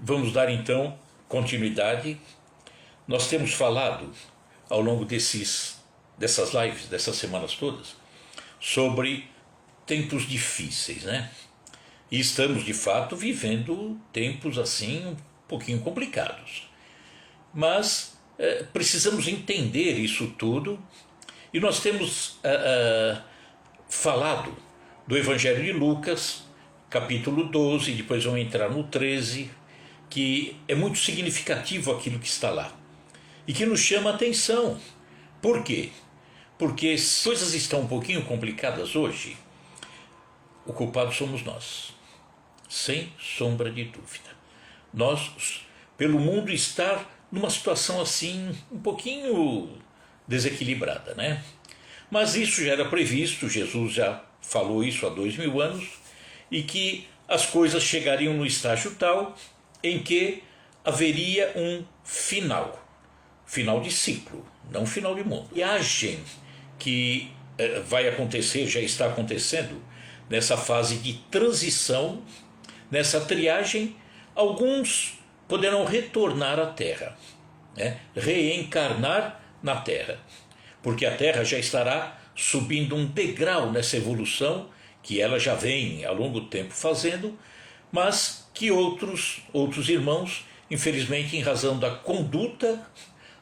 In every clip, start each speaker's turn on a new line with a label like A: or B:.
A: Vamos dar então continuidade. Nós temos falado ao longo dessas lives, dessas semanas todas, sobre tempos difíceis, né? E estamos de fato vivendo tempos assim um pouquinho complicados. Mas precisamos entender isso tudo, e nós temos falado do Evangelho de Lucas, capítulo 12, depois vamos entrar no 13, que é muito significativo aquilo que está lá e que nos chama a atenção. Por quê? Porque se coisas estão um pouquinho complicadas hoje, o culpado somos nós, sem sombra de dúvida. Nós, pelo mundo estar numa situação assim um pouquinho desequilibrada, né? Mas isso já era previsto, Jesus já falou isso há 2000 anos, e que as coisas chegariam no estágio tal em que haveria um final de ciclo, não final de mundo. E a que vai acontecer, já está acontecendo, nessa fase de transição, nessa triagem, alguns poderão retornar à Terra, né? Reencarnar na Terra, porque a Terra já estará subindo um degrau nessa evolução, que ela já vem há longo tempo fazendo, mas que outros irmãos, infelizmente, em razão da conduta,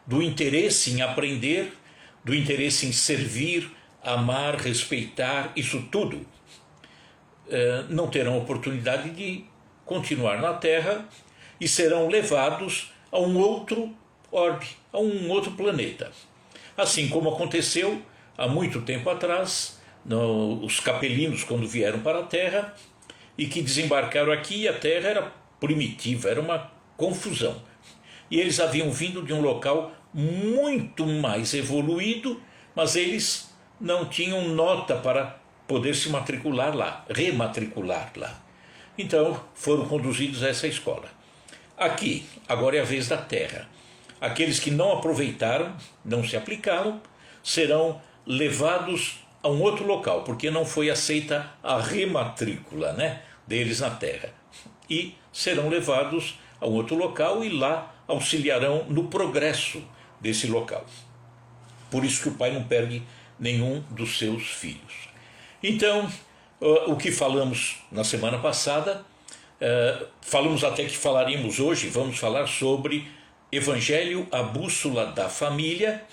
A: do interesse em aprender, do interesse em servir, amar, respeitar, isso tudo, não terão oportunidade de continuar na Terra e serão levados a um outro orbe, a um outro planeta. Assim como aconteceu há muito tempo atrás, os capelinos, quando vieram para a Terra e que desembarcaram aqui, a Terra era primitiva, era uma confusão. E eles haviam vindo de um local muito mais evoluído, mas eles não tinham nota para poder se matricular lá, rematricular lá. Então foram conduzidos a essa escola. Aqui, agora é a vez da Terra. Aqueles que não aproveitaram, não se aplicaram, serão levados a um outro local, porque não foi aceita a rematrícula, né, deles na Terra. E serão levados a um outro local e lá auxiliarão no progresso desse local. Por isso que o pai não perde nenhum dos seus filhos. Então, o que falamos na semana passada, falamos até que falaríamos hoje, vamos falar sobre Evangelho, a bússola da família.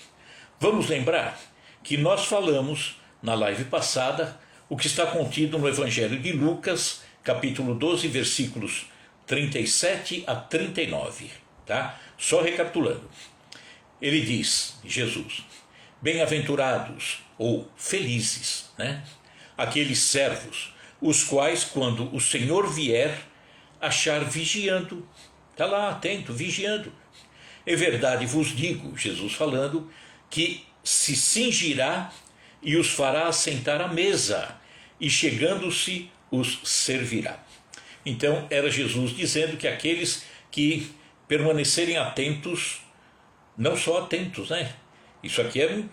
A: Vamos lembrar que nós falamos na live passada o que está contido no Evangelho de Lucas, capítulo 12, versículos 37 a 39, tá? Só recapitulando. Ele diz, Jesus, bem-aventurados ou felizes, né? Aqueles servos, os quais, quando o Senhor vier, achar vigiando, está lá atento, vigiando. É verdade vos digo, Jesus falando, que se cingirá e os fará assentar à mesa, e chegando-se os servirá. Então era Jesus dizendo que aqueles que permanecerem atentos, não só atentos, né? Isso aqui é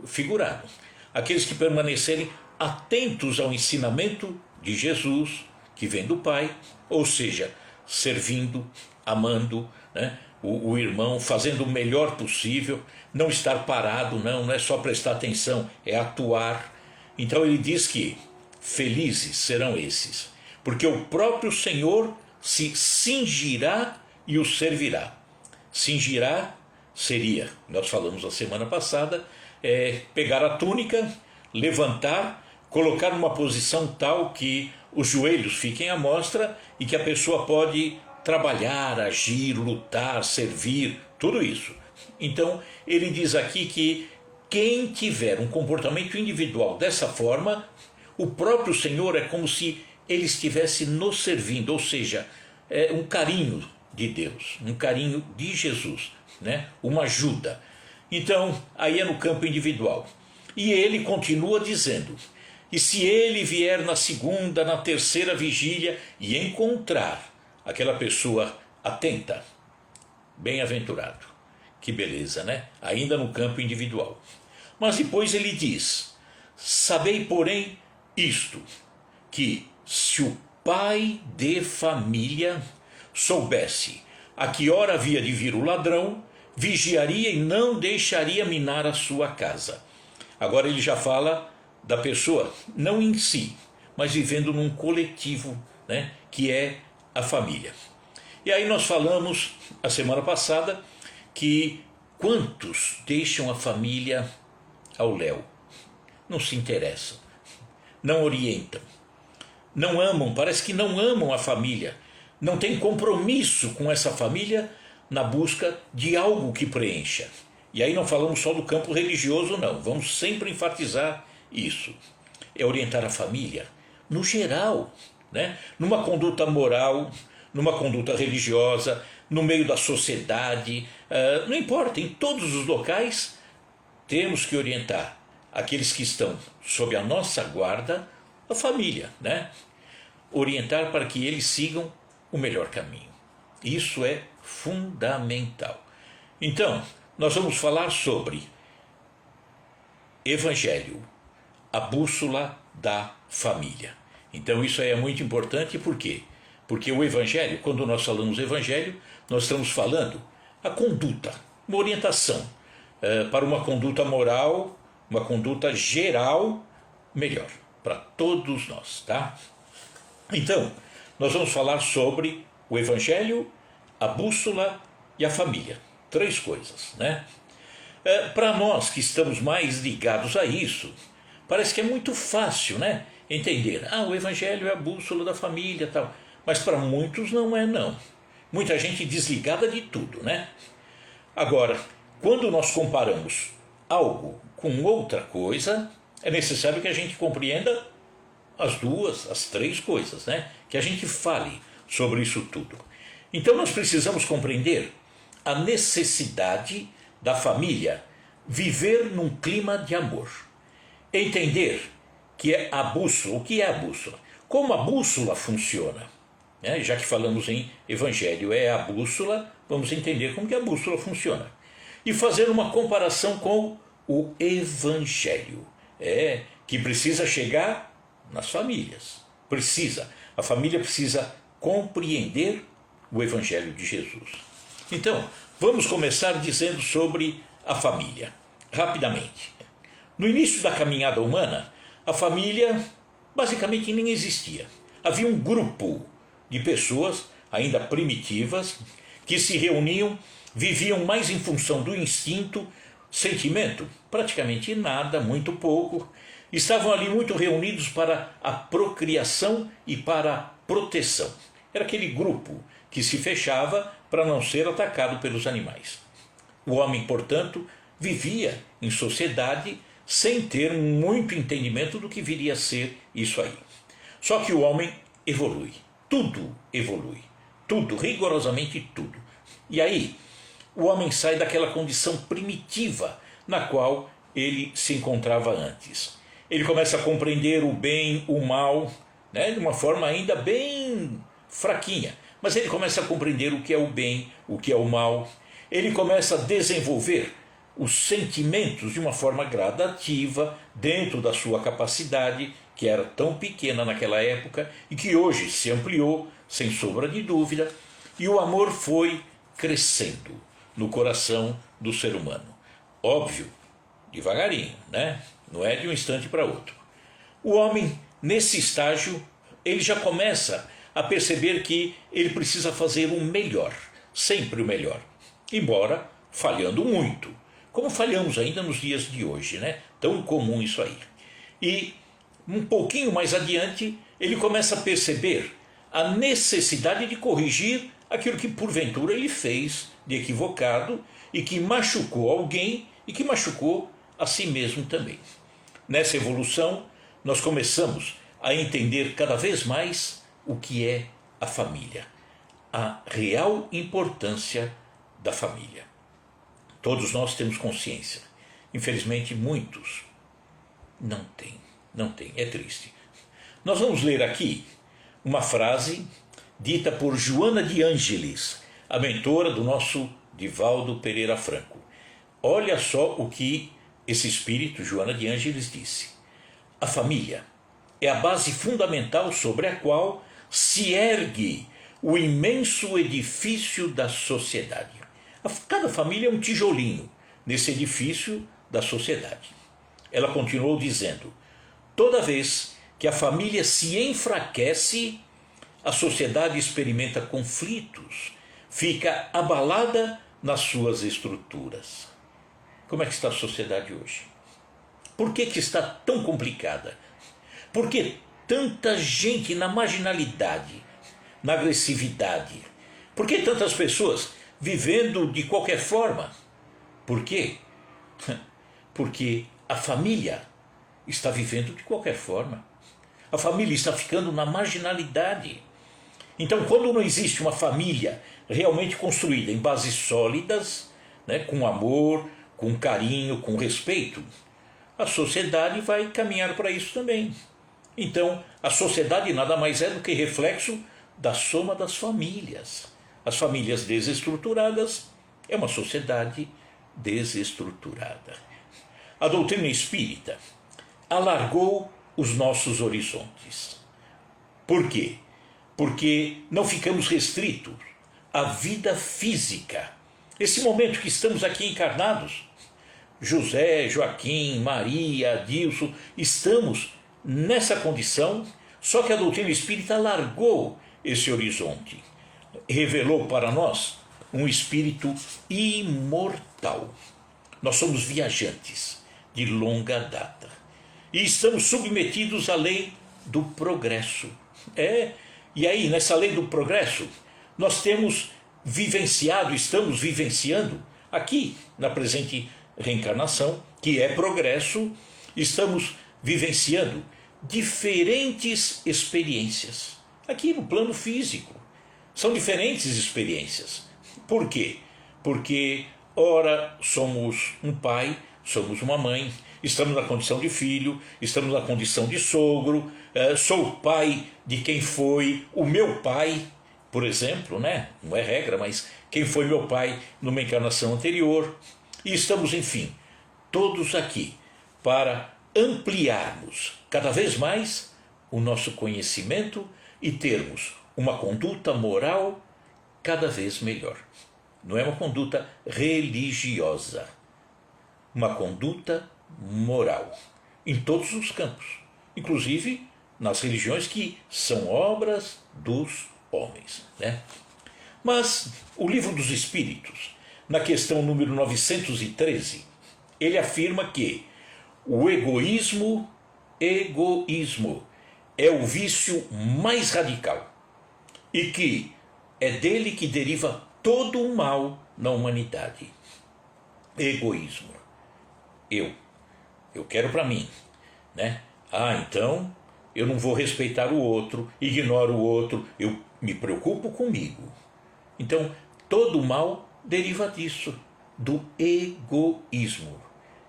A: figurado. Aqueles que permanecerem atentos ao ensinamento de Jesus, que vem do Pai, ou seja, servindo, amando, né, o irmão, fazendo o melhor possível, não estar parado, não é só prestar atenção, é atuar. Então ele diz que felizes serão esses, porque o próprio Senhor se cingirá e os servirá. Cingirá seria, nós falamos na semana passada, pegar a túnica, levantar, colocar numa posição tal que os joelhos fiquem à mostra e que a pessoa pode trabalhar, agir, lutar, servir, tudo isso. Então ele diz aqui que quem tiver um comportamento individual dessa forma, o próprio Senhor é como se ele estivesse nos servindo, ou seja, é um carinho de Deus, um carinho de Jesus, né? Uma ajuda. Então aí é no campo individual. E ele continua dizendo, e se ele vier na segunda, na terceira vigília e encontrar aquela pessoa atenta, bem-aventurado. Que beleza, né? Ainda no campo individual. Mas depois ele diz, sabei porém isto, que se o pai de família soubesse a que hora havia de vir o ladrão, vigiaria e não deixaria minar a sua casa. Agora ele já fala da pessoa, não em si, mas vivendo num coletivo, né, que é a família. E aí nós falamos, a semana passada, que quantos deixam a família ao léu? Não se interessam, não orientam, não amam, parece que não amam a família, não tem compromisso com essa família na busca de algo que preencha. E aí não falamos só do campo religioso, não, vamos sempre enfatizar isso. É orientar a família no geral, né? Numa conduta moral, numa conduta religiosa, no meio da sociedade, não importa, em todos os locais temos que orientar aqueles que estão sob a nossa guarda, a família, né? Orientar para que eles sigam o melhor caminho. Isso é fundamental. Então, nós vamos falar sobre Evangelho, a bússola da família. Então isso aí é muito importante, por quê? Porque o Evangelho, quando nós falamos Evangelho, nós estamos falando a conduta, uma orientação para uma conduta moral, uma conduta geral melhor, para todos nós, tá? Então, nós vamos falar sobre o Evangelho, a bússola e a família. 3 coisas, né? Para nós que estamos mais ligados a isso, parece que é muito fácil, né? Entender, o Evangelho é a bússola da família, tal. Mas para muitos não é, não. Muita gente desligada de tudo, né? Agora, quando nós comparamos algo com outra coisa, é necessário que a gente compreenda as 2, as 3 coisas, né? Que a gente fale sobre isso tudo. Então nós precisamos compreender a necessidade da família viver num clima de amor. Entender que é a bússola, o que é a bússola? Como a bússola funciona? Já que falamos em Evangelho, é a bússola, vamos entender como que a bússola funciona. E fazer uma comparação com o Evangelho, que precisa chegar nas famílias. A família precisa compreender o Evangelho de Jesus. Então, vamos começar dizendo sobre a família, rapidamente. No início da caminhada humana, a família basicamente nem existia. Havia um grupo de pessoas, ainda primitivas, que se reuniam, viviam mais em função do instinto, sentimento, praticamente nada, muito pouco. Estavam ali muito reunidos para a procriação e para a proteção. Era aquele grupo que se fechava para não ser atacado pelos animais. O homem, portanto, vivia em sociedade sem ter muito entendimento do que viria a ser isso aí. Só que o homem evolui, tudo, rigorosamente tudo. E aí, o homem sai daquela condição primitiva na qual ele se encontrava antes. Ele começa a compreender o bem, o mal, né, de uma forma ainda bem fraquinha, mas ele começa a compreender o que é o bem, o que é o mal. Ele começa a desenvolver os sentimentos de uma forma gradativa, dentro da sua capacidade, que era tão pequena naquela época e que hoje se ampliou, sem sombra de dúvida, e o amor foi crescendo no coração do ser humano. Óbvio, devagarinho, né? Não é de um instante para outro. O homem, nesse estágio, ele já começa a perceber que ele precisa fazer o melhor, sempre o melhor, embora falhando muito, como falhamos ainda nos dias de hoje, né? Tão comum isso aí. E um pouquinho mais adiante, ele começa a perceber a necessidade de corrigir aquilo que porventura ele fez de equivocado e que machucou alguém e que machucou a si mesmo também. Nessa evolução, nós começamos a entender cada vez mais o que é a família, a real importância da família. Todos nós temos consciência. Infelizmente, muitos não têm, é triste. Nós vamos ler aqui uma frase dita por Joana de Ângeles, a mentora do nosso Divaldo Pereira Franco. Olha só o que esse espírito, Joana de Ângeles, disse. A família é a base fundamental sobre a qual se ergue o imenso edifício da sociedade. Cada família é um tijolinho nesse edifício da sociedade. Ela continuou dizendo: toda vez que a família se enfraquece, a sociedade experimenta conflitos, fica abalada nas suas estruturas. Como é que está a sociedade hoje? Por que está tão complicada? Por que tanta gente na marginalidade, na agressividade? Por que tantas pessoas vivendo de qualquer forma? Por quê? Porque a família está vivendo de qualquer forma. A família está ficando na marginalidade. Então, quando não existe uma família realmente construída em bases sólidas, né, com amor, com carinho, com respeito, a sociedade vai caminhar para isso também. Então, a sociedade nada mais é do que reflexo da soma das famílias. As famílias desestruturadas é uma sociedade desestruturada. A doutrina espírita alargou os nossos horizontes. Por quê? Porque não ficamos restritos à vida física. Esse momento que estamos aqui encarnados, José, Joaquim, Maria, Adilson, estamos nessa condição, só que a doutrina espírita alargou esse horizonte. Revelou para nós um espírito imortal. Nós somos viajantes de longa data e estamos submetidos à lei do progresso. E aí, nessa lei do progresso, nós temos vivenciado, estamos vivenciando aqui na presente reencarnação, que é progresso, estamos vivenciando diferentes experiências aqui no plano físico. São diferentes experiências. Por quê? Porque ora somos um pai, somos uma mãe, estamos na condição de filho, estamos na condição de sogro, sou pai de quem foi o meu pai, por exemplo, né? Não é regra, mas quem foi meu pai numa encarnação anterior. E estamos, enfim, todos aqui para ampliarmos cada vez mais o nosso conhecimento e termos uma conduta moral cada vez melhor. Não é uma conduta religiosa, uma conduta moral, em todos os campos, inclusive nas religiões que são obras dos homens, né? Mas o Livro dos Espíritos, na questão número 913, ele afirma que o egoísmo é o vício mais radical e que é dele que deriva todo o mal na humanidade. Egoísmo. Eu quero para mim, né? Então eu não vou respeitar o outro, ignoro o outro, eu me preocupo comigo. Então todo o mal deriva disso, do egoísmo.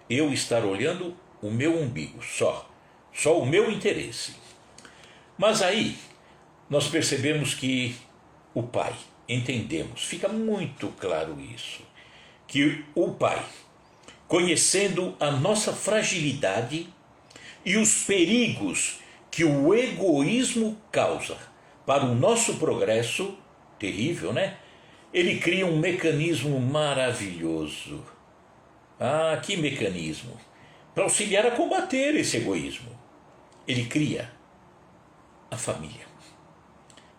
A: Eu estar olhando o meu umbigo, só o meu interesse. Mas aí nós percebemos que o pai, entendemos, fica muito claro isso, que o pai, conhecendo a nossa fragilidade e os perigos que o egoísmo causa para o nosso progresso, terrível, né? Ele cria um mecanismo maravilhoso. Que mecanismo! Para auxiliar a combater esse egoísmo. Ele cria a família.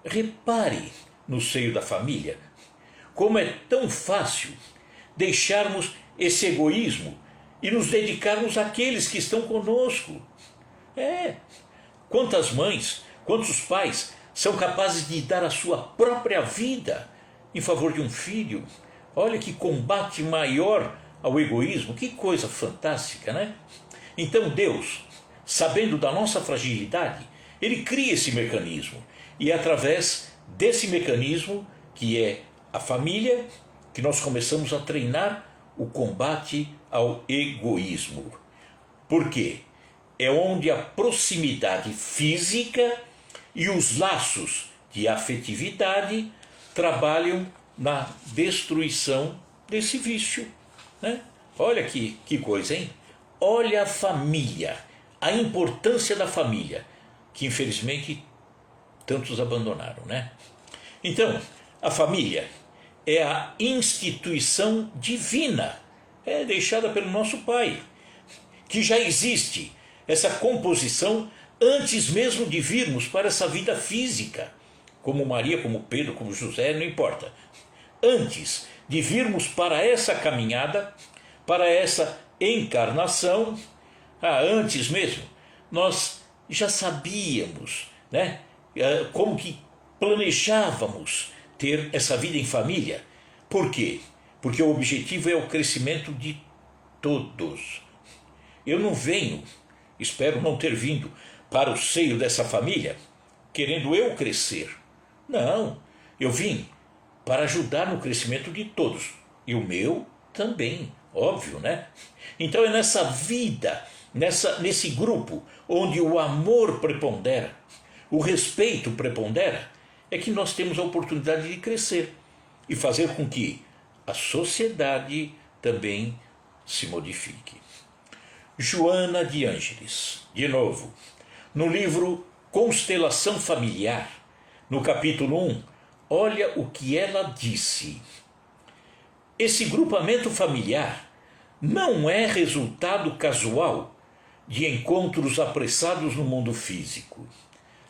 A: Repare no seio da família como é tão fácil deixarmos esse egoísmo e nos dedicarmos àqueles que estão conosco. Quantas mães, quantos pais são capazes de dar a sua própria vida em favor de um filho? Olha que combate maior ao egoísmo, que coisa fantástica, né? Então Deus, sabendo da nossa fragilidade, ele cria esse mecanismo, e é através desse mecanismo, que é a família, que nós começamos a treinar o combate ao egoísmo. Por quê? É onde a proximidade física e os laços de afetividade trabalham na destruição desse vício, né? Olha que coisa, hein? Olha a família, a importância da família, que infelizmente tantos abandonaram, né? Então, a família é a instituição divina, deixada pelo nosso Pai, que já existe essa composição antes mesmo de virmos para essa vida física, como Maria, como Pedro, como José, não importa. Antes de virmos para essa caminhada, para essa encarnação, antes mesmo, nós já sabíamos, né, como que planejávamos ter essa vida em família. Por quê? Porque o objetivo é o crescimento de todos. Eu não venho, espero não ter vindo para o seio dessa família querendo eu crescer. Não, eu vim para ajudar no crescimento de todos. E o meu também, óbvio, né? Então é nessa vida, nesse grupo, onde o amor prepondera, o respeito prepondera, é que nós temos a oportunidade de crescer e fazer com que a sociedade também se modifique. Joana de Ângeles, de novo, no livro Constelação Familiar, no capítulo 1, olha o que ela disse. Esse grupamento familiar não é resultado casual de encontros apressados no mundo físico.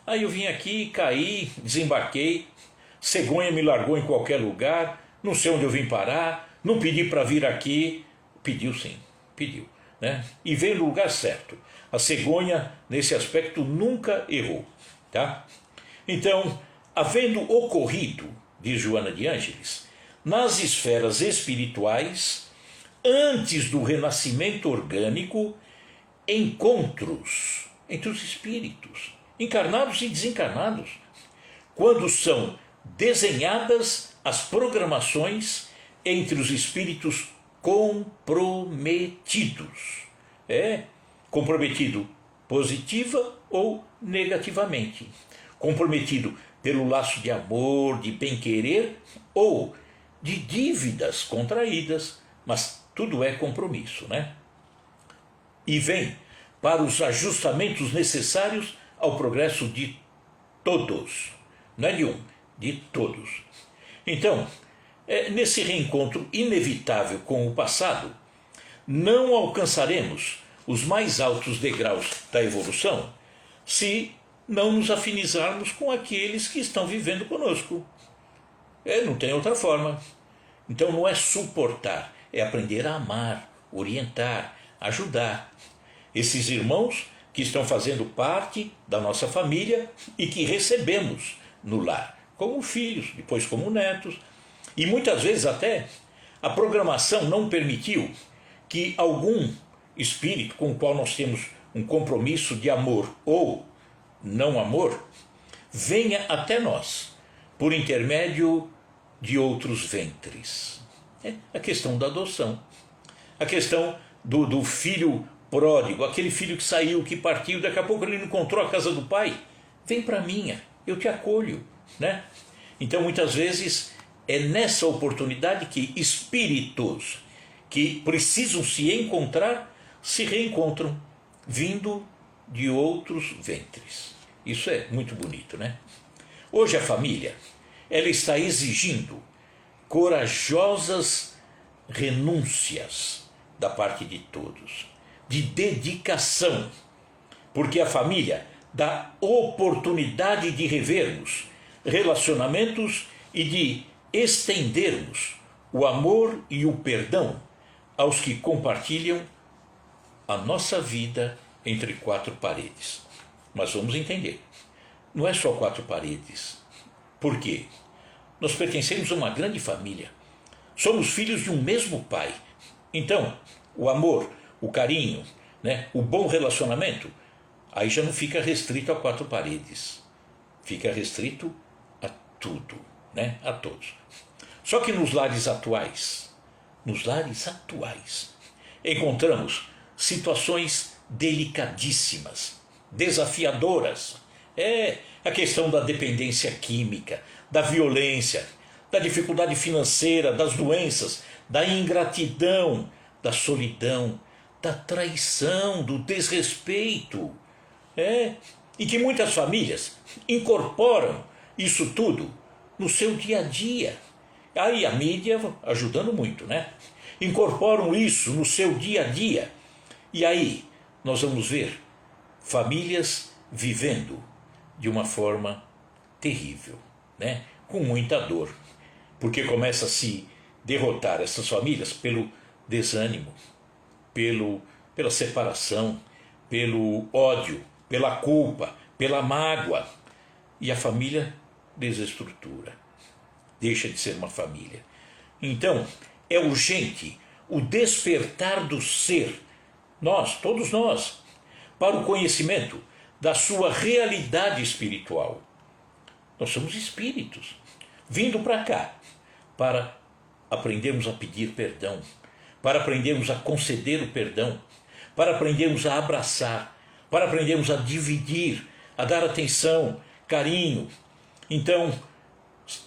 A: Aí eu vim aqui, caí, desembarquei, cegonha me largou em qualquer lugar, não sei onde eu vim parar, não pedi para vir aqui. Pediu sim, pediu, né? E veio no lugar certo. A cegonha, nesse aspecto, nunca errou, tá? Então, havendo ocorrido, diz Joana de Ângeles, nas esferas espirituais, antes do renascimento orgânico, encontros entre os espíritos, encarnados e desencarnados, quando são desenhadas as programações entre os espíritos comprometidos. Comprometido positiva ou negativamente. Comprometido pelo laço de amor, de bem-querer ou de dívidas contraídas, mas tudo é compromisso, né? E vem para os ajustamentos necessários ao progresso de todos, não é de um, de todos. Então, nesse reencontro inevitável com o passado, não alcançaremos os mais altos degraus da evolução se não nos afinizarmos com aqueles que estão vivendo conosco. Não tem outra forma. Então não é suportar, é aprender a amar, orientar, ajudar esses irmãos que estão fazendo parte da nossa família e que recebemos no lar, como filhos, depois como netos. E muitas vezes até a programação não permitiu que algum espírito com o qual nós temos um compromisso de amor ou não amor venha até nós por intermédio de outros ventres. A questão da adoção, a questão do filho pródigo, aquele filho que saiu, que partiu, daqui a pouco ele não encontrou a casa do pai, vem para a minha, eu te acolho, né? Então muitas vezes é nessa oportunidade que espíritos que precisam se encontrar se reencontram, vindo de outros ventres. Isso é muito bonito, né? Hoje a família, ela está exigindo corajosas renúncias da parte de todos, de dedicação, porque a família dá oportunidade de revermos relacionamentos e de estendermos o amor e o perdão aos que compartilham a nossa vida entre quatro paredes. Mas vamos entender, não é só quatro paredes. Por quê? Nós pertencemos a uma grande família. Somos filhos de um mesmo pai. Então, o amor, o carinho, né, o bom relacionamento, aí já não fica restrito a quatro paredes. Fica restrito a tudo, né, a todos. Só que nos lares atuais, encontramos situações delicadíssimas, desafiadoras. A questão da dependência química, da violência, da dificuldade financeira, das doenças, da ingratidão, da solidão, da traição, do desrespeito. E que muitas famílias incorporam isso tudo no seu dia a dia. Aí a mídia ajudando muito, né? Incorporam isso no seu dia a dia. E aí nós vamos ver famílias vivendo de uma forma terrível, né? Com muita dor. Porque começa a se derrotar essas famílias pelo desânimo, pela separação, pelo ódio, pela culpa, pela mágoa. E a família desestrutura, deixa de ser uma família. Então, é urgente o despertar do ser, todos nós, para o conhecimento da sua realidade espiritual. Nós somos espíritos, vindo para cá, para aprendermos a pedir perdão, para aprendermos a conceder o perdão, para aprendermos a abraçar, para aprendermos a dividir, a dar atenção, carinho. Então,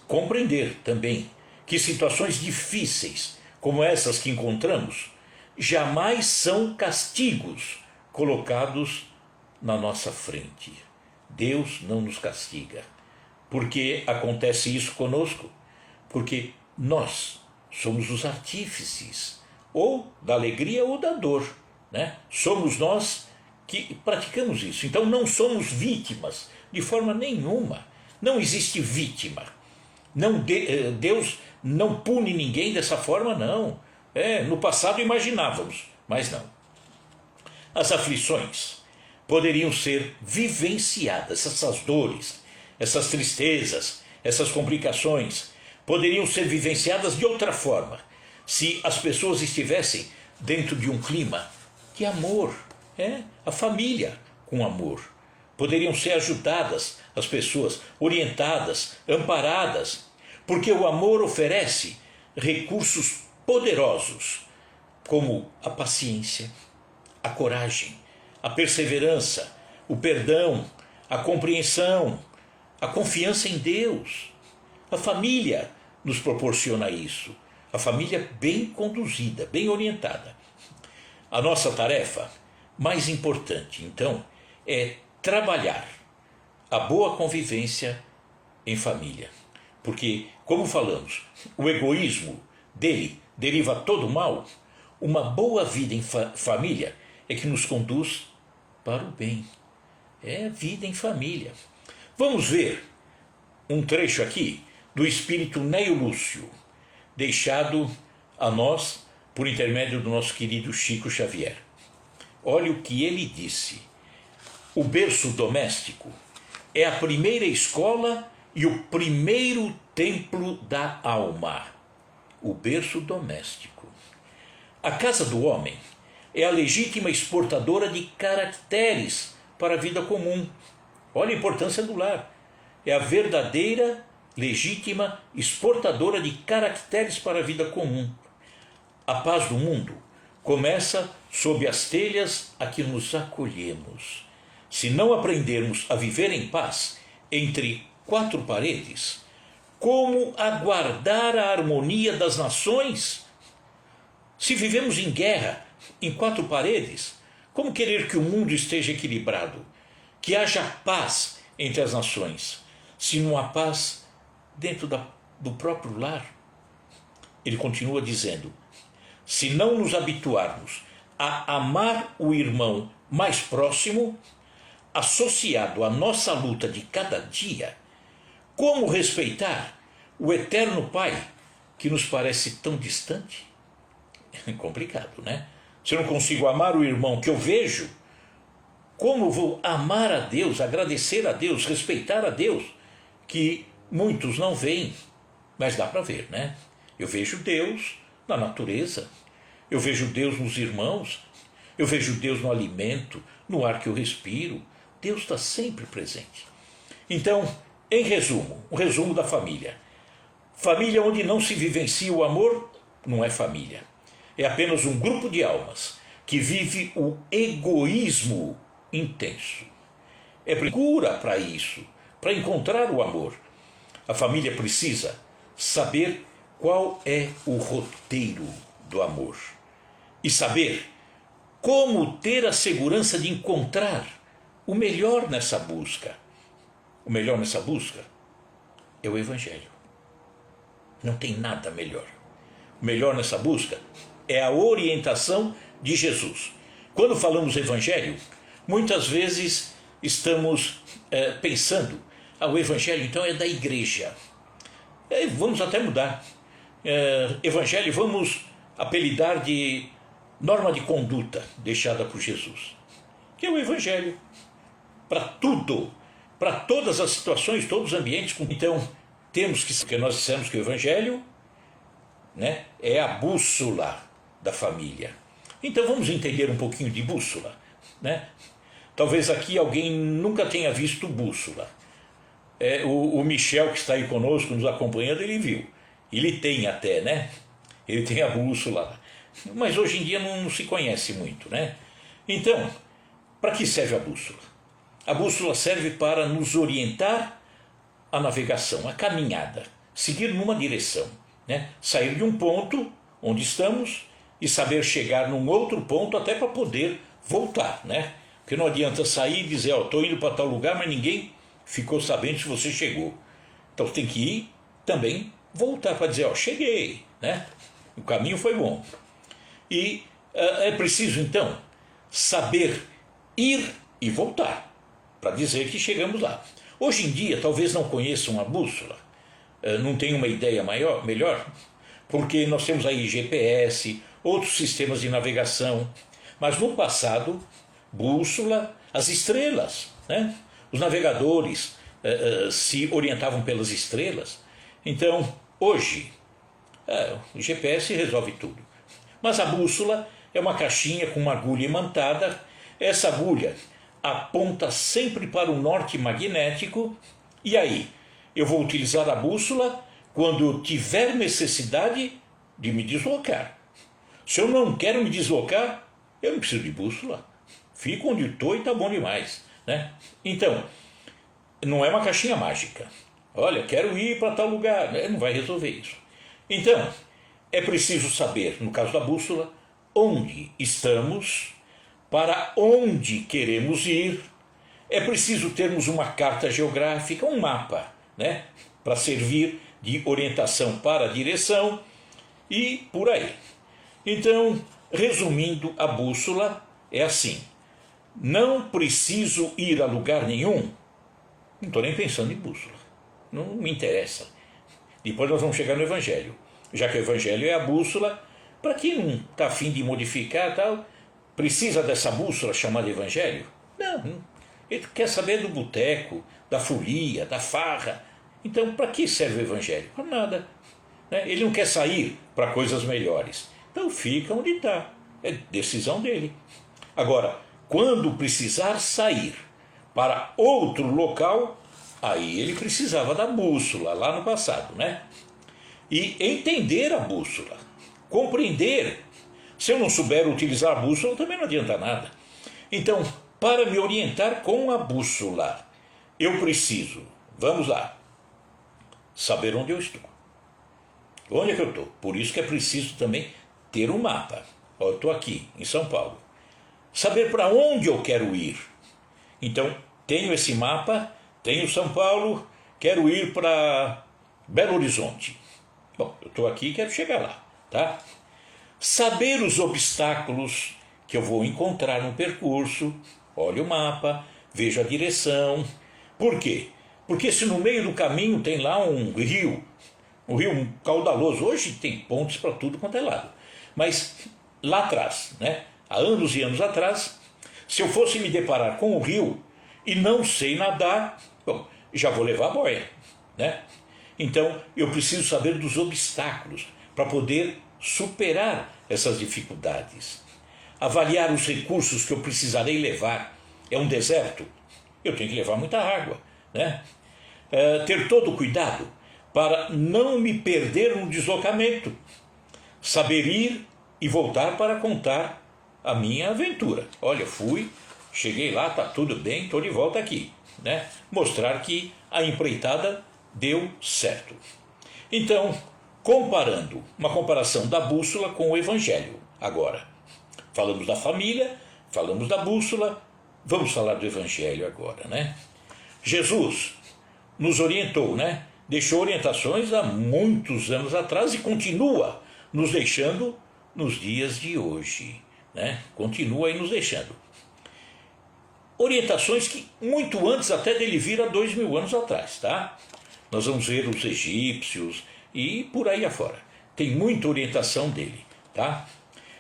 A: compreender também que situações difíceis, como essas que encontramos, jamais são castigos colocados na nossa frente. Deus não nos castiga. Por que acontece isso conosco? Porque nós somos os artífices, ou da alegria ou da dor, né? Somos nós que praticamos isso. Então não somos vítimas de forma nenhuma. Não existe vítima. Deus não pune ninguém dessa forma, não. No passado imaginávamos, mas não. As aflições poderiam ser vivenciadas, essas dores, essas tristezas, essas complicações, poderiam ser vivenciadas de outra forma, se as pessoas estivessem dentro de um clima de amor, a família com amor. Poderiam ser ajudadas as pessoas, orientadas, amparadas, porque o amor oferece recursos poderosos, como a paciência, a coragem, a perseverança, o perdão, a compreensão, a confiança em Deus. A família nos proporciona isso, a família bem conduzida, bem orientada. A nossa tarefa mais importante, então, é trabalhar a boa convivência em família. Porque, como falamos, o egoísmo dele deriva todo o mal. Uma boa vida em família é que nos conduz para o bem. É vida em família. Vamos ver um trecho aqui do espírito Neio Lúcio, deixado a nós por intermédio do nosso querido Chico Xavier. Olha o que ele disse. O berço doméstico é a primeira escola e o primeiro templo da alma. O berço doméstico. A casa do homem é a legítima exportadora de caracteres para a vida comum. Olha a importância do lar. É a verdadeira, legítima exportadora de caracteres para a vida comum. A paz do mundo começa sob as telhas a que nos acolhemos. Se não aprendermos a viver em paz entre quatro paredes, como aguardar a harmonia das nações? Se vivemos em guerra, em quatro paredes, como querer que o mundo esteja equilibrado? Que haja paz entre as nações, se não há paz dentro do próprio lar? Ele continua dizendo, se não nos habituarmos a amar o irmão mais próximo, associado à nossa luta de cada dia, como respeitar o eterno Pai que nos parece tão distante? É complicado, né? Se eu não consigo amar o irmão que eu vejo, como vou amar a Deus, agradecer a Deus, respeitar a Deus, que muitos não veem, mas dá para ver, né? Eu vejo Deus na natureza, eu vejo Deus nos irmãos, eu vejo Deus no alimento, no ar que eu respiro. Deus está sempre presente. Então, em resumo, um resumo da família. Família onde não se vivencia o amor não é família. É apenas um grupo de almas que vive o egoísmo intenso. É procura para isso, para encontrar o amor. A família precisa saber qual é o roteiro do amor e saber como ter a segurança de encontrar o melhor nessa busca. O melhor nessa busca é o Evangelho. Não tem nada melhor. O melhor nessa busca é a orientação de Jesus. Quando falamos Evangelho, muitas vezes estamos pensando, o Evangelho então é da igreja. Vamos até mudar. Evangelho vamos apelidar de norma de conduta deixada por Jesus, que é o Evangelho para tudo, para todas as situações, todos os ambientes. Então temos que nós dissemos que o Evangelho, né, é a bússola da família. Então vamos entender um pouquinho de bússola, né? Talvez aqui alguém nunca tenha visto bússola. O Michel, que está aí conosco, nos acompanhando, ele viu. Ele tem até, né? Ele tem a bússola. Mas hoje em dia não se conhece muito, né? Então, para que serve a bússola? A bússola serve para nos orientar a navegação, a caminhada, seguir numa direção, né? Sair de um ponto onde estamos e saber chegar num outro ponto até para poder voltar, né? Porque não adianta sair e dizer, estou indo para tal lugar, mas ninguém ficou sabendo se você chegou. Então você tem que ir também voltar para dizer, cheguei, né? O caminho foi bom. E é preciso então saber ir e voltar para dizer que chegamos lá. Hoje em dia talvez não conheçam a bússola, não tenham uma ideia melhor, porque nós temos aí GPS, outros sistemas de navegação, mas no passado, bússola, as estrelas, né? Os navegadores se orientavam pelas estrelas. Então, hoje, o GPS resolve tudo. Mas a bússola é uma caixinha com uma agulha imantada. Essa agulha aponta sempre para o norte magnético. E aí, eu vou utilizar a bússola quando tiver necessidade de me deslocar. Se eu não quero me deslocar, eu não preciso de bússola. Fico onde estou e está bom demais, né? Então, não é uma caixinha mágica. Olha, quero ir para tal lugar. Não vai resolver isso. Então, é preciso saber, no caso da bússola, onde estamos, para onde queremos ir. É preciso termos uma carta geográfica, um mapa, né, para servir de orientação para a direção e por aí. Então, resumindo, a bússola é assim: não preciso ir a lugar nenhum, não estou nem pensando em bússola, não me interessa. Depois nós vamos chegar no Evangelho. Já que o Evangelho é a bússola, para quem não está a fim de modificar tal, precisa dessa bússola chamada Evangelho? Não. Ele quer saber do boteco, da folia, da farra. Então, para que serve o Evangelho? Para nada. Ele não quer sair para coisas melhores. Então, fica onde está. É decisão dele. Agora, quando precisar sair para outro local, aí ele precisava da bússola, lá no passado, né? E entender a bússola, compreender. Se eu não souber utilizar a bússola, também não adianta nada. Então, para me orientar com a bússola, eu preciso, vamos lá, saber onde eu estou. Onde é que eu estou? Por isso que é preciso também ter um mapa. Eu estou aqui, em São Paulo. Saber para onde eu quero ir. Então, tenho esse mapa, tenho São Paulo, quero ir para Belo Horizonte. Bom, eu estou aqui e quero chegar lá, tá? Saber os obstáculos que eu vou encontrar no percurso, olho o mapa, vejo a direção. Por quê? Porque se no meio do caminho tem lá um rio caudaloso, hoje tem pontes para tudo quanto é lado, mas lá atrás, né, há anos e anos atrás, se eu fosse me deparar com o rio e não sei nadar, bom, já vou levar a boia, né? Então, eu preciso saber dos obstáculos para poder superar essas dificuldades. Avaliar os recursos que eu precisarei levar. É um deserto? Eu tenho que levar muita água, né? Ter todo o cuidado para não me perder no deslocamento. Saber ir e voltar para contar a minha aventura. Olha, fui, cheguei lá, está tudo bem, estou de volta aqui, né? Mostrar que a empreitada deu certo. Então, comparando, uma comparação da bússola com o Evangelho. Agora, falamos da família, falamos da bússola, vamos falar do Evangelho agora, né? Jesus nos orientou, né? deixou orientações há muitos anos atrás e continua nos deixando nos dias de hoje, né? Continua aí nos deixando. Orientações que muito antes até dele vir há 2000 anos atrás, tá? Nós vamos ver os egípcios e por aí afora. Tem muita orientação dele, tá?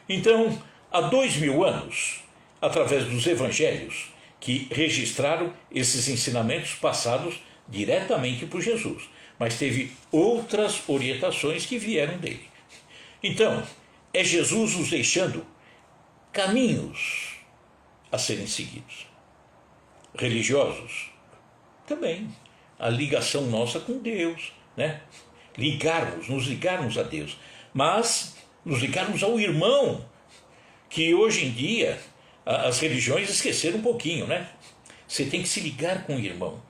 A: Então, há 2000 anos, através dos evangelhos, que registraram esses ensinamentos passados diretamente por Jesus, mas teve outras orientações que vieram dele. Então, é Jesus nos deixando caminhos a serem seguidos. Religiosos, também. A ligação nossa com Deus, né? Nos ligarmos a Deus, mas nos ligarmos ao irmão, que hoje em dia as religiões esqueceram um pouquinho, né? Você tem que se ligar com o irmão,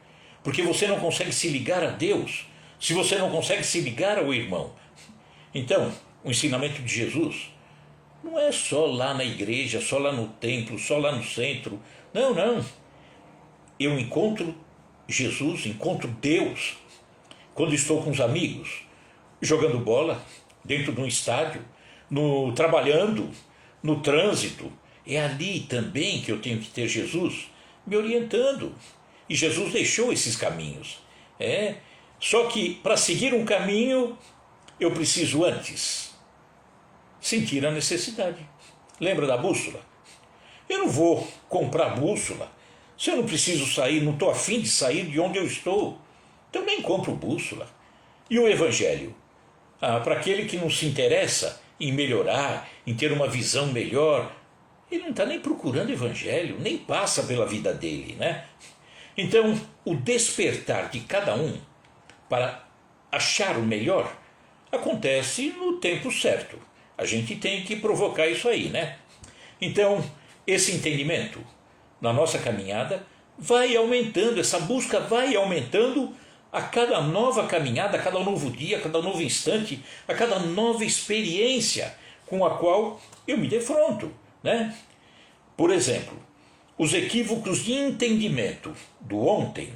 A: porque você não consegue se ligar a Deus se você não consegue se ligar ao irmão. Então, o ensinamento de Jesus não é só lá na igreja, só lá no templo, só lá no centro. Não, não. Eu encontro Jesus, encontro Deus quando estou com os amigos, jogando bola, dentro de um estádio, trabalhando, no trânsito. É ali também que eu tenho que ter Jesus me orientando. E Jesus deixou esses caminhos. Só que para seguir um caminho, eu preciso antes sentir a necessidade. Lembra da bússola? Eu não vou comprar bússola se eu não preciso sair, não estou afim de sair de onde eu estou. Também compro bússola. E o Evangelho? Para aquele que não se interessa em melhorar, em ter uma visão melhor, ele não está nem procurando Evangelho, nem passa pela vida dele, né? Então, o despertar de cada um para achar o melhor acontece no tempo certo. A gente tem que provocar isso aí, né? Então, esse entendimento na nossa caminhada vai aumentando, essa busca vai aumentando a cada nova caminhada, a cada novo dia, a cada novo instante, a cada nova experiência com a qual eu me defronto, né? Por exemplo, os equívocos de entendimento do ontem.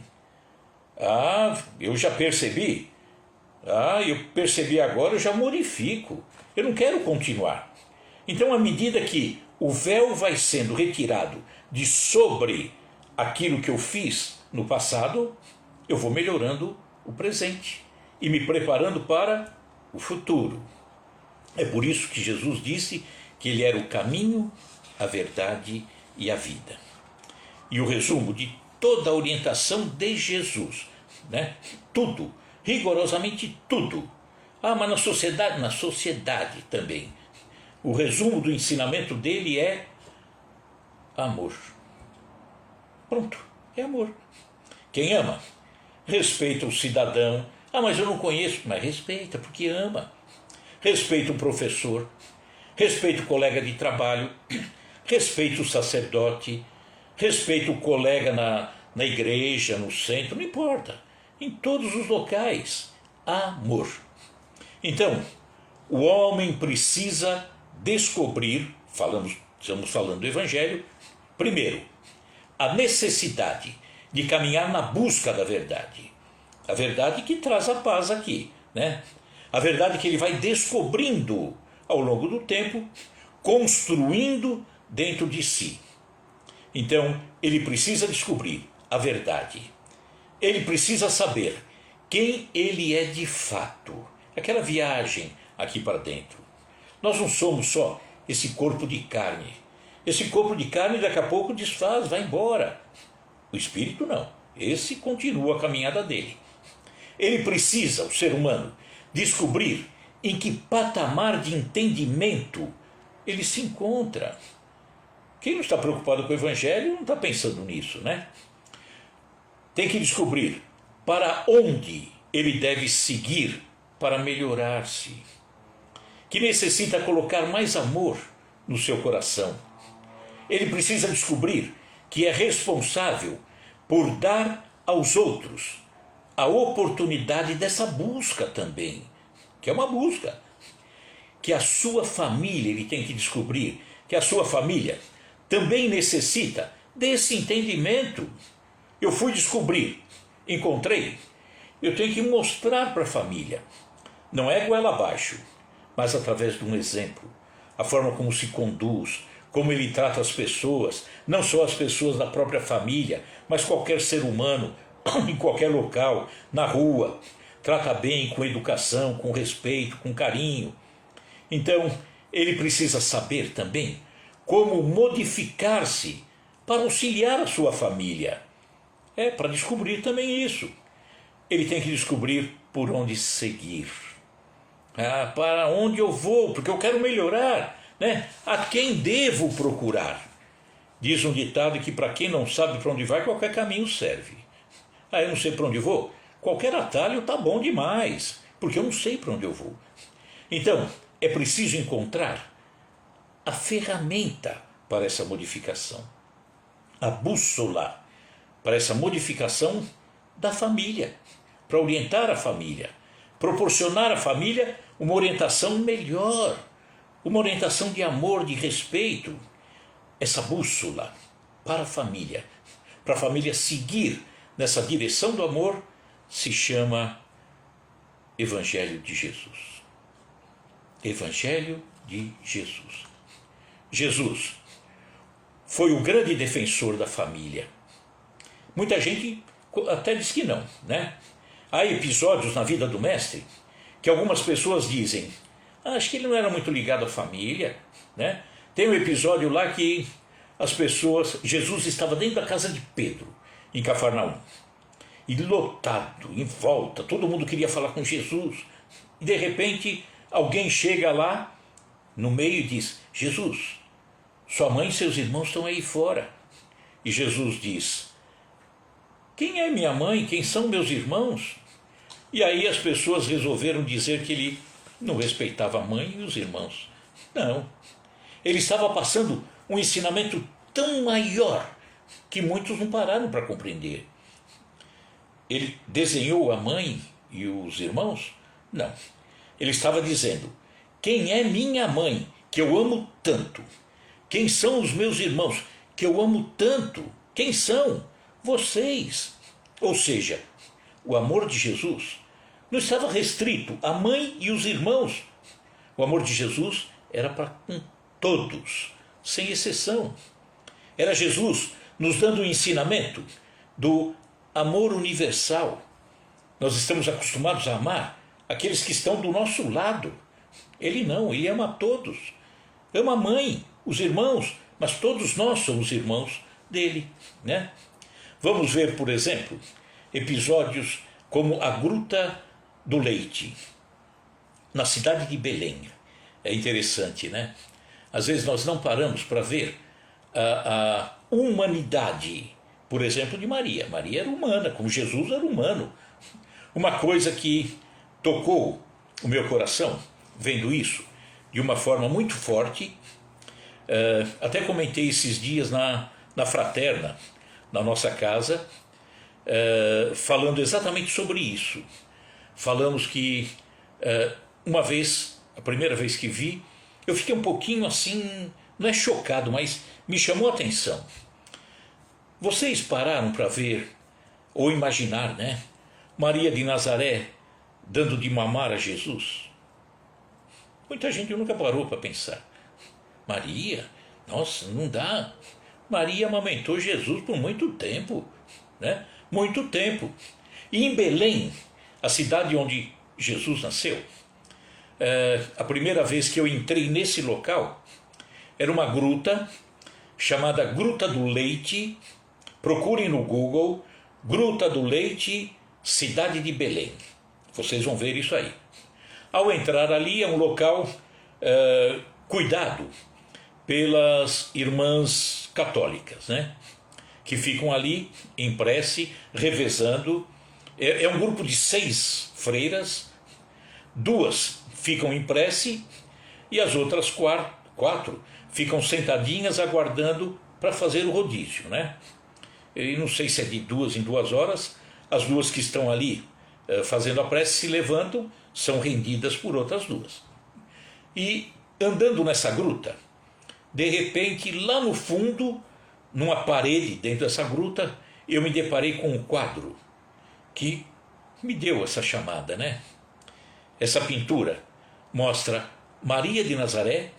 A: Eu já percebi. Eu percebi agora, eu já modifico. Eu não quero continuar. Então, à medida que o véu vai sendo retirado de sobre aquilo que eu fiz no passado, eu vou melhorando o presente e me preparando para o futuro. É por isso que Jesus disse que ele era o caminho, a verdade e a vida. E o resumo de toda a orientação de Jesus, né? Tudo, rigorosamente tudo. Mas na sociedade também. O resumo do ensinamento dele é amor. Pronto, é amor. Quem ama, respeita o cidadão. Mas eu não conheço. Mas respeita, porque ama. Respeita o professor, respeita o colega de trabalho, respeita o sacerdote, respeita o colega na igreja, no centro, não importa. Em todos os locais, amor. Então, o homem precisa descobrir, estamos falando do Evangelho, primeiro, a necessidade de caminhar na busca da verdade. A verdade que traz a paz aqui, né? A verdade que ele vai descobrindo ao longo do tempo, construindo dentro de si. Então, ele precisa descobrir a verdade. Ele precisa saber quem ele é de fato. Aquela viagem aqui para dentro. Nós não somos só esse corpo de carne. Esse corpo de carne daqui a pouco desfaz, vai embora. O espírito não. Esse continua a caminhada dele. Ele precisa, o ser humano, descobrir em que patamar de entendimento ele se encontra. Quem não está preocupado com o Evangelho não está pensando nisso, né? Tem que descobrir para onde ele deve seguir para melhorar-se. Que necessita colocar mais amor no seu coração. Ele precisa descobrir que é responsável por dar aos outros a oportunidade dessa busca também, que é uma busca. Que a sua família, ele tem que descobrir que a sua família também necessita desse entendimento. Eu fui descobrir, encontrei, eu tenho que mostrar para a família. Não é goela abaixo, mas através de um exemplo. A forma como se conduz, como ele trata as pessoas, não só as pessoas da própria família, mas qualquer ser humano, em qualquer local, na rua. Trata bem, com educação, com respeito, com carinho. Então, ele precisa saber também como modificar-se para auxiliar a sua família. Para descobrir também isso. Ele tem que descobrir por onde seguir. Para onde eu vou, porque eu quero melhorar, né? A quem devo procurar? Diz um ditado que para quem não sabe para onde vai, qualquer caminho serve. Eu não sei para onde vou? Qualquer atalho está bom demais, porque eu não sei para onde eu vou. Então, é preciso encontrar a ferramenta para essa modificação, a bússola para essa modificação da família, para orientar a família, proporcionar à família uma orientação melhor, uma orientação de amor, de respeito. Essa bússola para a família seguir nessa direção do amor, se chama Evangelho de Jesus. Evangelho de Jesus. Jesus foi o grande defensor da família. Muita gente até diz que não, né? Há episódios na vida do mestre que algumas pessoas dizem: acho que ele não era muito ligado à família, né? Tem um episódio lá que Jesus estava dentro da casa de Pedro, em Cafarnaum, e lotado, em volta, todo mundo queria falar com Jesus, e de repente alguém chega lá no meio e diz: Jesus, sua mãe e seus irmãos estão aí fora. E Jesus diz: quem é minha mãe? Quem são meus irmãos? E aí as pessoas resolveram dizer que ele não respeitava a mãe e os irmãos. Não, ele estava passando um ensinamento tão maior que muitos não pararam para compreender. Ele desenhou a mãe e os irmãos? Não. Ele estava dizendo: quem é minha mãe, que eu amo tanto? Quem são os meus irmãos, que eu amo tanto? Quem são? Vocês. Ou seja, o amor de Jesus não estava restrito à mãe e os irmãos. O amor de Jesus era para com todos, sem exceção. Era Jesus nos dando o ensinamento do amor universal. Nós estamos acostumados a amar aqueles que estão do nosso lado. Ele não, ele ama a todos. Ama a mãe, os irmãos, mas todos nós somos irmãos dele, né? Vamos ver, por exemplo, episódios como a Gruta do Leite, na cidade de Belém. É interessante, né? Às vezes nós não paramos para ver a humanidade, por exemplo, de Maria. Maria era humana, como Jesus era humano. Uma coisa que tocou o meu coração, vendo isso, de uma forma muito forte, até comentei esses dias na fraterna, na nossa casa, falando exatamente sobre isso. Falamos que uma vez, a primeira vez que vi, eu fiquei um pouquinho assim, não é chocado, mas me chamou a atenção. Vocês pararam para ver, ou imaginar, né? Maria de Nazaré dando de mamar a Jesus? Muita gente nunca parou para pensar. Maria, nossa, não dá. Maria amamentou Jesus por muito tempo, né? Muito tempo. E em Belém, a cidade onde Jesus nasceu, a primeira vez que eu entrei nesse local, era uma gruta chamada Gruta do Leite. Procurem no Google, Gruta do Leite, cidade de Belém. Vocês vão ver isso aí. Ao entrar ali, é um local cuidado pelas irmãs católicas, né? Que ficam ali em prece, revezando. É um grupo de 6 freiras, 2 ficam em prece e as outras 4 ficam sentadinhas aguardando para fazer o rodízio, né? E não sei se é de 2 em 2 horas, as 2 que estão ali fazendo a prece se levantam, são rendidas por outras 2. E andando nessa gruta, de repente, lá no fundo, numa parede dentro dessa gruta, eu me deparei com um quadro que me deu essa chamada, né? Essa pintura mostra Maria de Nazaré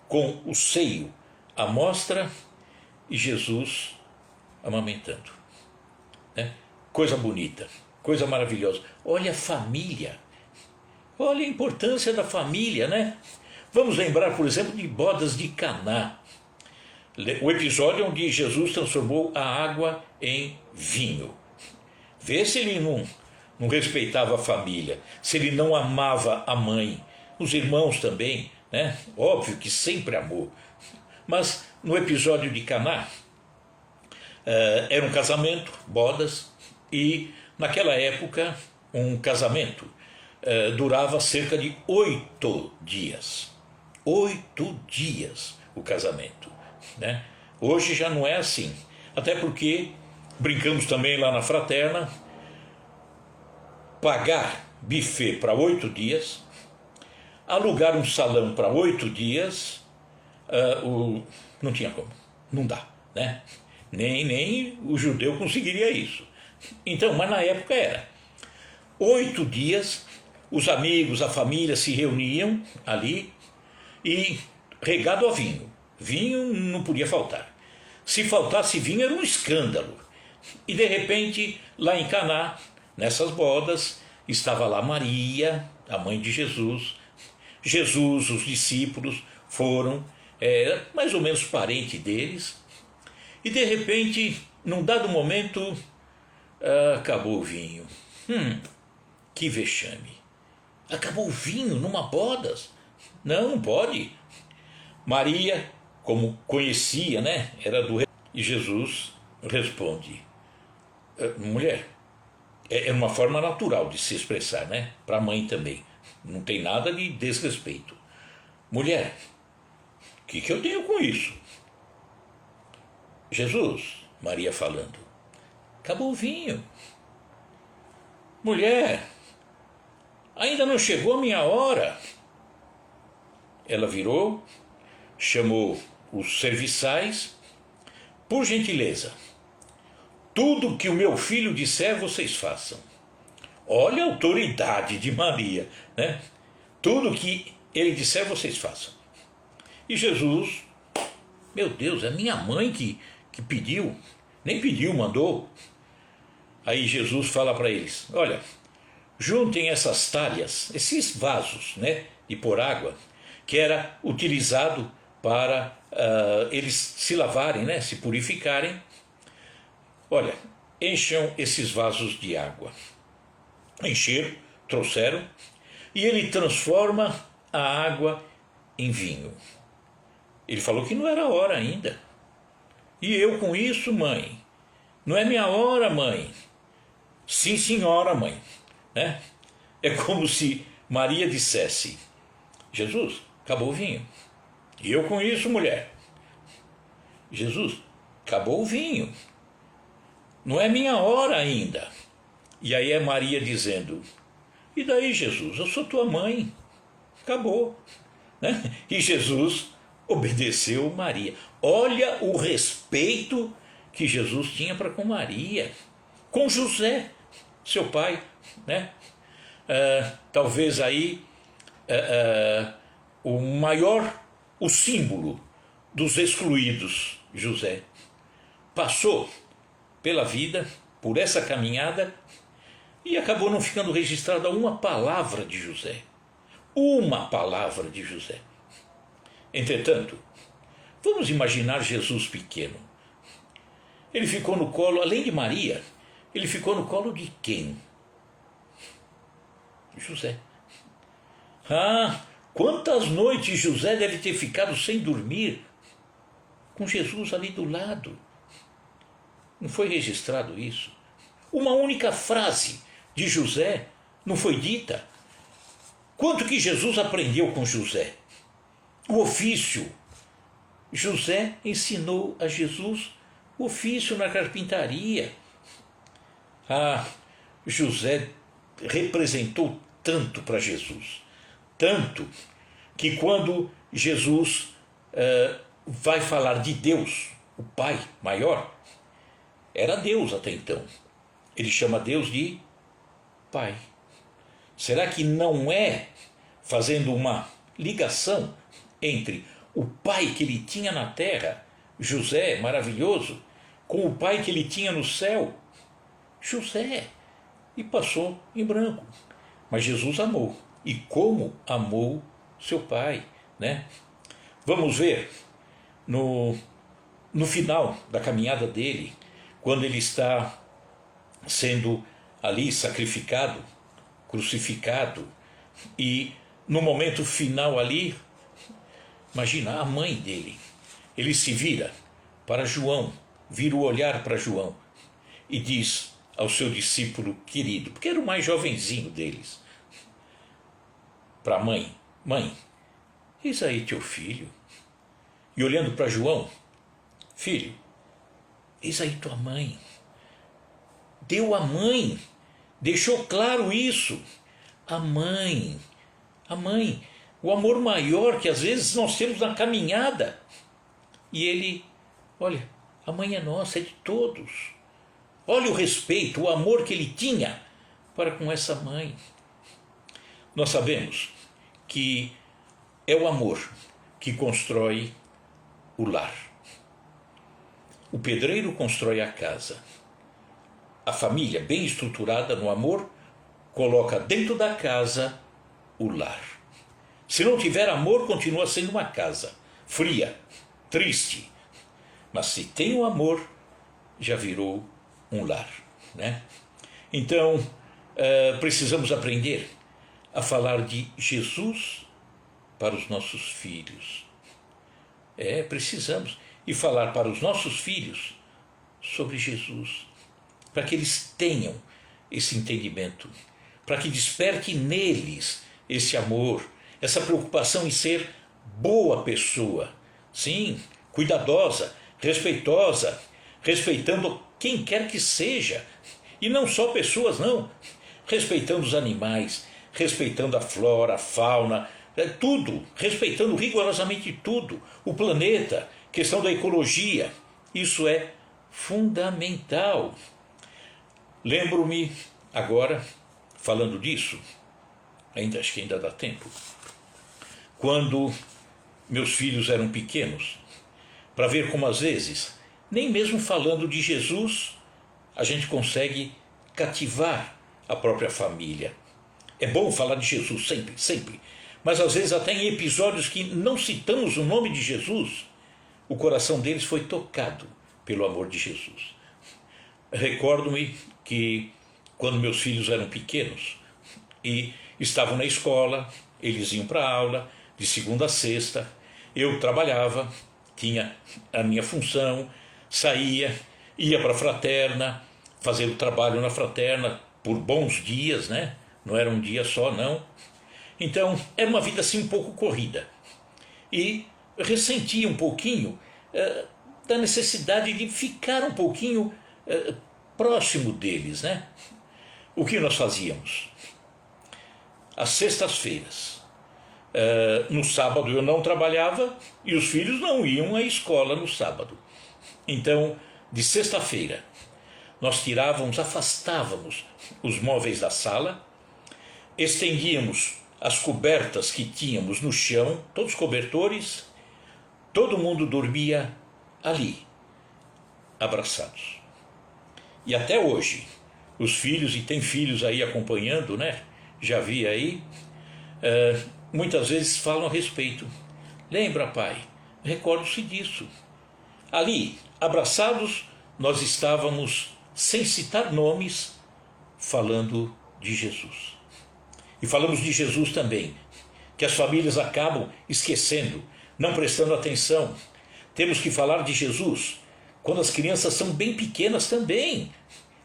A: com o seio à mostra e Jesus amamentando, né? Coisa bonita, coisa maravilhosa. Olha a família, olha a importância da família, né? Vamos lembrar, por exemplo, de bodas de Caná, o episódio onde Jesus transformou a água em vinho. Vê se ele não respeitava a família, se ele não amava a mãe, os irmãos também, né? Óbvio que sempre amou. Mas no episódio de Caná, era um casamento, bodas, e naquela época um casamento durava cerca de 8 dias. 8 dias o casamento, né? Hoje já não é assim, até porque brincamos também lá na fraterna, pagar buffet para 8 dias, alugar um salão para 8 dias, não tinha como, não dá, né? Nem o judeu conseguiria isso. Então, mas na época era 8 dias, os amigos, a família se reuniam ali e regado a vinho. Vinho não podia faltar. Se faltasse vinho era um escândalo. E de repente, lá em Caná, nessas bodas, estava lá Maria, a mãe de Jesus. Jesus, os discípulos foram, mais ou menos parente deles. E de repente, num dado momento, acabou o vinho. Que vexame. Acabou o vinho numa bodas? Não, não pode. Maria, como conhecia, né, era do rei. E Jesus responde: mulher, é uma forma natural de se expressar, né? Para a mãe também. Não tem nada de desrespeito. Mulher, o que eu tenho com isso? Jesus, Maria falando, acabou o vinho. Mulher, ainda não chegou a minha hora. Ela virou, chamou os serviçais. Por gentileza, tudo que o meu filho disser, vocês façam. Olha a autoridade de Maria, né? Tudo que ele disser, vocês façam. E Jesus, meu Deus, é minha mãe que pediu, nem pediu, mandou. Aí Jesus fala para eles: olha, juntem essas talhas, esses vasos, né, de pôr água, que era utilizado para eles se lavarem, né, se purificarem. Olha, encham esses vasos de água. Encheram, trouxeram, e ele transforma a água em vinho. Ele falou que não era hora ainda. E eu com isso, mãe? Não é minha hora, mãe? Sim, senhora, mãe. Né? É como se Maria dissesse: Jesus, acabou o vinho. E eu com isso, mulher? Jesus, acabou o vinho. Não é minha hora ainda. E aí é Maria dizendo: e daí, Jesus? Eu sou tua mãe. Acabou. Né? E Jesus obedeceu Maria. Olha o respeito que Jesus tinha para com Maria, com José, seu pai, né? Talvez aí o símbolo dos excluídos, José, passou pela vida, por essa caminhada, e acabou não ficando registrada uma palavra de José. Uma palavra de José. Entretanto, vamos imaginar Jesus pequeno. Ele ficou no colo, além de Maria, ele ficou no colo de quem? José. Quantas noites José deve ter ficado sem dormir, com Jesus ali do lado. Não foi registrado isso? Uma única frase de José não foi dita. Quanto que Jesus aprendeu com José? O ofício. José ensinou a Jesus o ofício na carpintaria. José representou tanto para Jesus, tanto que quando Jesus vai falar de Deus, o Pai maior, era Deus até então. Ele chama Deus de pai. Será que não é fazendo uma ligação entre o pai que ele tinha na terra, José, maravilhoso, com o pai que ele tinha no céu, José, e passou em branco. Mas Jesus amou, e como amou seu pai, né? Vamos ver no final da caminhada dele, quando ele está sendo ali sacrificado, crucificado, e no momento final ali, imagina a mãe dele, ele se vira para João, vira o olhar para João e diz ao seu discípulo querido, porque era o mais jovenzinho deles, para a mãe: mãe, eis aí teu filho. E olhando para João: filho, eis aí tua mãe. Deu a mãe, deixou claro isso. A mãe, o amor maior que às vezes nós temos na caminhada. E ele, olha, a mãe é nossa, é de todos. Olha o respeito, o amor que ele tinha para com essa mãe. Nós sabemos que é o amor que constrói o lar. O pedreiro constrói a casa. A família, bem estruturada no amor, coloca dentro da casa o lar. Se não tiver amor, continua sendo uma casa fria, triste. Mas se tem o amor, já virou um lar, né? Então, precisamos aprender a falar de Jesus para os nossos filhos. Precisamos. E falar para os nossos filhos sobre Jesus, para que eles tenham esse entendimento, para que desperte neles esse amor, essa preocupação em ser boa pessoa, sim, cuidadosa, respeitosa, respeitando quem quer que seja, e não só pessoas, não, respeitando os animais, respeitando a flora, a fauna, tudo, respeitando rigorosamente tudo, o planeta, questão da ecologia, isso é fundamental. Lembro-me agora, falando disso, acho que ainda dá tempo, quando meus filhos eram pequenos, para ver como às vezes, nem mesmo falando de Jesus, a gente consegue cativar a própria família. É bom falar de Jesus sempre, sempre, mas às vezes até em episódios que não citamos o nome de Jesus, o coração deles foi tocado pelo amor de Jesus. Recordo-me que quando meus filhos eram pequenos e estavam na escola, eles iam para a aula de segunda a sexta, eu trabalhava, tinha a minha função, saía, ia para a fraterna, fazer o trabalho na fraterna por bons dias, né? Não era um dia só, não. Então, era uma vida assim um pouco corrida. E ressentia um pouquinho da necessidade de ficar um pouquinho próximo deles, né? O que nós fazíamos? Às sextas-feiras, no sábado eu não trabalhava e os filhos não iam à escola no sábado. Então, de sexta-feira, nós afastávamos os móveis da sala, estendíamos as cobertas que tínhamos no chão, todos os cobertores, todo mundo dormia ali, abraçados. E até hoje, os filhos, e tem filhos aí acompanhando, né? Já vi aí, muitas vezes falam a respeito. Lembra, pai? Recordo-se disso. Ali, abraçados, nós estávamos, sem citar nomes, falando de Jesus. E falamos de Jesus também, que as famílias acabam esquecendo, não prestando atenção. Temos que falar de Jesus quando as crianças são bem pequenas também.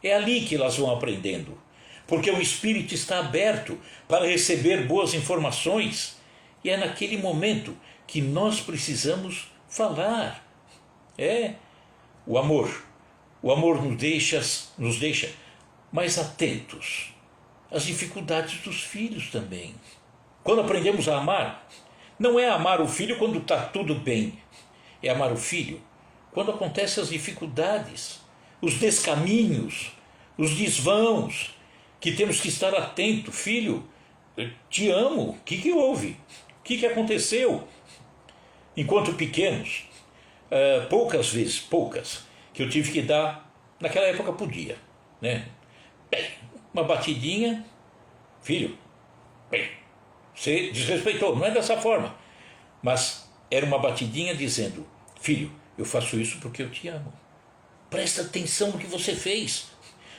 A: É ali que elas vão aprendendo, porque o espírito está aberto para receber boas informações, e é naquele momento que nós precisamos falar. O amor nos deixa mais atentos às dificuldades dos filhos também. Quando aprendemos a amar, não é amar o filho quando está tudo bem, é amar o filho quando acontecem as dificuldades, os descaminhos, os desvãos, que temos que estar atento. Filho, eu te amo, o que houve? O que aconteceu? Enquanto pequenos, poucas vezes, que eu tive que dar, naquela época podia, né? Bem, uma batidinha, filho, bem, você desrespeitou, não é dessa forma, mas era uma batidinha dizendo, filho, eu faço isso porque eu te amo, presta atenção no que você fez.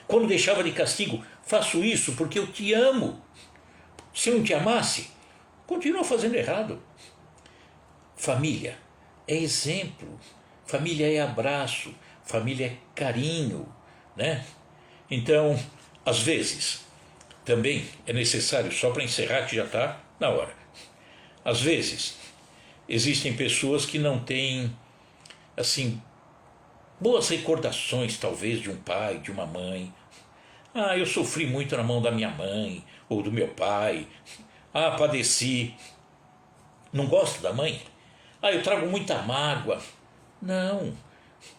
A: Quando deixava de castigo, faço isso porque eu te amo. Se não te amasse, continua fazendo errado. Família é exemplo, família é abraço, família é carinho, né? Então, às vezes, também é necessário, só para encerrar que já está na hora, às vezes existem pessoas que não têm, assim, boas recordações talvez de um pai, de uma mãe. Eu sofri muito na mão da minha mãe ou do meu pai. Padeci. Não gosto da mãe? Eu trago muita mágoa. Não.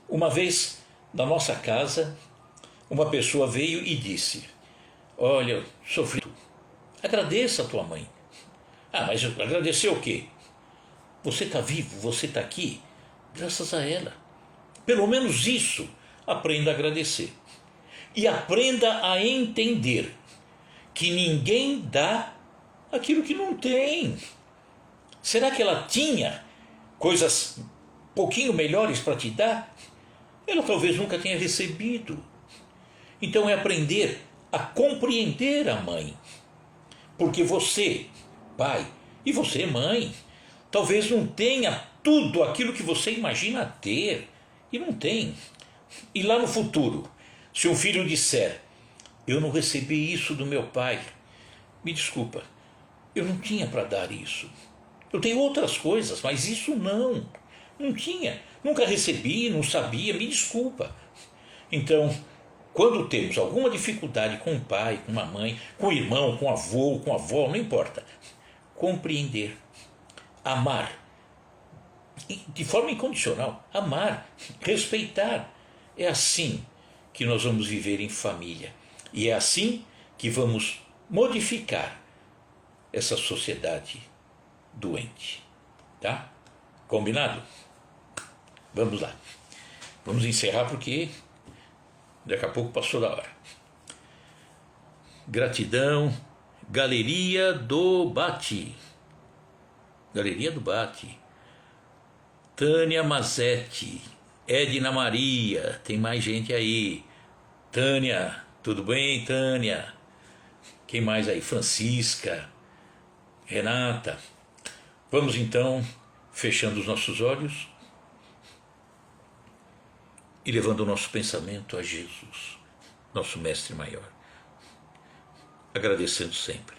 A: Uma vez, na nossa casa, uma pessoa veio e disse, olha, eu sofri. Agradeça a tua mãe. Mas agradecer o quê? Você está vivo, você está aqui, graças a ela. Pelo menos isso, aprenda a agradecer. E aprenda a entender que ninguém dá aquilo que não tem. Será que ela tinha coisas um pouquinho melhores para te dar? Ela talvez nunca tenha recebido. Então é aprender a compreender a mãe. Porque você, pai, e você, mãe, talvez não tenha tudo aquilo que você imagina ter. E não tem. E lá no futuro, se um filho disser, eu não recebi isso do meu pai, me desculpa, eu não tinha para dar isso. Eu tenho outras coisas, mas isso não tinha. Nunca recebi, não sabia, me desculpa. Então, quando temos alguma dificuldade com o pai, com a mãe, com o irmão, com o avô, com a avó, não importa. Compreender, amar, de forma incondicional, amar, respeitar. É assim que nós vamos viver em família. E é assim que vamos modificar essa sociedade doente. Tá? Combinado? Vamos lá. Vamos encerrar porque daqui a pouco passou da hora. Gratidão, Galeria do Bate. Galeria do Bate. Tânia Mazetti, Edna Maria, tem mais gente aí. Tânia, tudo bem, Tânia? Quem mais aí? Francisca, Renata. Vamos então fechando os nossos olhos e levando o nosso pensamento a Jesus, nosso mestre maior. Agradecendo sempre,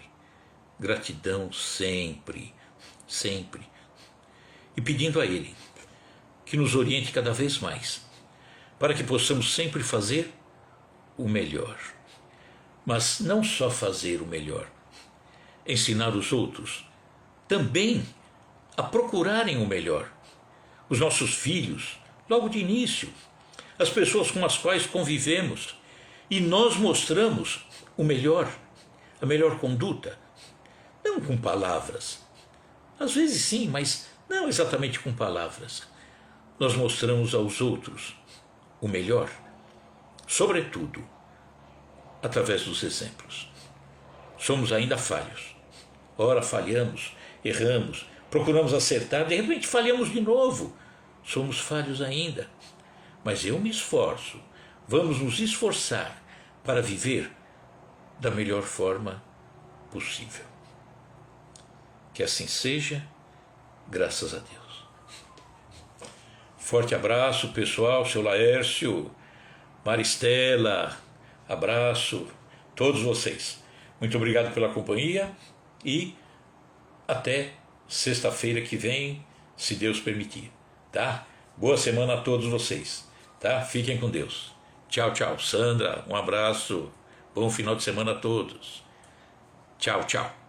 A: gratidão sempre, sempre. E pedindo a Ele que nos oriente cada vez mais, para que possamos sempre fazer o melhor. Mas não só fazer o melhor, ensinar os outros também a procurarem o melhor. Os nossos filhos, logo de início, as pessoas com as quais convivemos, e nós mostramos o melhor, a melhor conduta, não com palavras. Às vezes sim, mas não exatamente com palavras. Nós mostramos aos outros o melhor, sobretudo, através dos exemplos. Somos ainda falhos. Ora falhamos, erramos, procuramos acertar, de repente falhamos de novo. Somos falhos ainda. Mas eu me esforço, vamos nos esforçar para viver da melhor forma possível. Que assim seja, graças a Deus. Forte abraço, pessoal, seu Laércio, Maristela, abraço, todos vocês. Muito obrigado pela companhia e até sexta-feira que vem, se Deus permitir, tá? Boa semana a todos vocês, tá? Fiquem com Deus. Tchau, tchau. Sandra, um abraço. Bom final de semana a todos. Tchau, tchau.